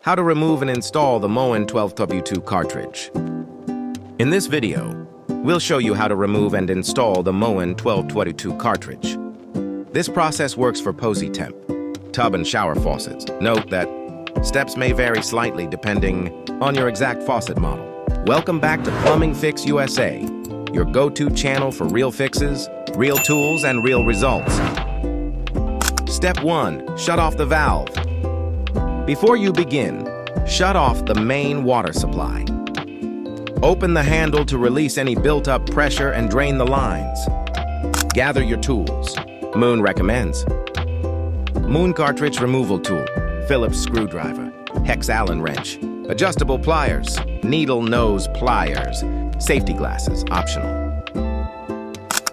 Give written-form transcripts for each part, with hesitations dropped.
how to remove and install the Moen 12W2 cartridge. In this video, we'll show you how to remove and install the Moen 12W2 cartridge. This process works for Posy Temp, tub and shower faucets. Note that steps may vary slightly depending on your exact faucet model. Welcome back to Plumbing Fix USA, your go-to channel for real fixes, real tools, and real results. Step 1. Shut off the valve. Before you begin, shut off the main water supply. Open the handle to release any built-up pressure and drain the lines. Gather your tools. Moen recommends Moen cartridge removal tool, Phillips screwdriver, hex Allen wrench, adjustable pliers, needle nose pliers, safety glasses, optional.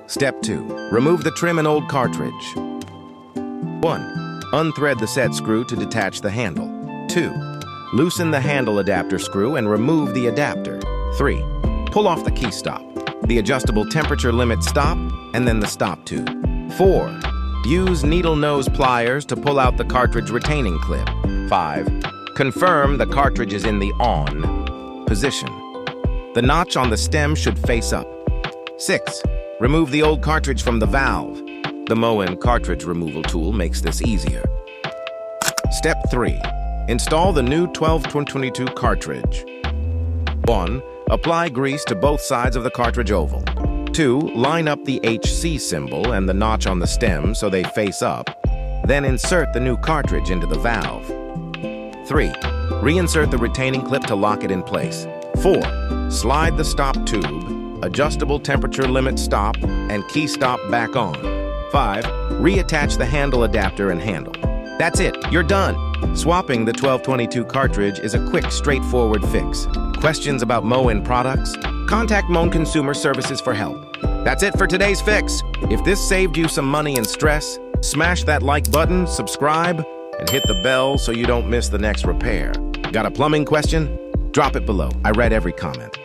Step 2. Remove the trim and old cartridge. 1. Unthread the set screw to detach the handle. 2. Loosen the handle adapter screw and remove the adapter. 3. Pull off the key stop, the adjustable temperature limit stop, and then the stop tube. 4. Use needle nose pliers to pull out the cartridge retaining clip. 5. Confirm the cartridge is in the on position. The notch on the stem should face up. 6. Remove the old cartridge from the valve. The Moen cartridge removal tool makes this easier. Step 3. Install the new 1222 cartridge. 1. Apply grease to both sides of the cartridge oval. 2. Line up the HC symbol and the notch on the stem so they face up. Then insert the new cartridge into the valve. 3. Reinsert the retaining clip to lock it in place. 4. Slide the stop tube, adjustable temperature limit stop, and key stop back on. 5. Reattach the handle adapter and handle. That's it, you're done. Swapping the 1222 cartridge is a quick, straightforward fix. Questions about Moen products? Contact Moen Consumer Services for help. That's it for today's fix. If this saved you some money and stress, smash that like button, subscribe, and hit the bell so you don't miss the next repair. Got a plumbing question? Drop it below. I read every comment.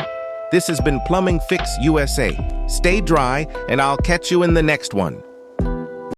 This has been Plumbing Fix USA. Stay dry, and I'll catch you in the next one.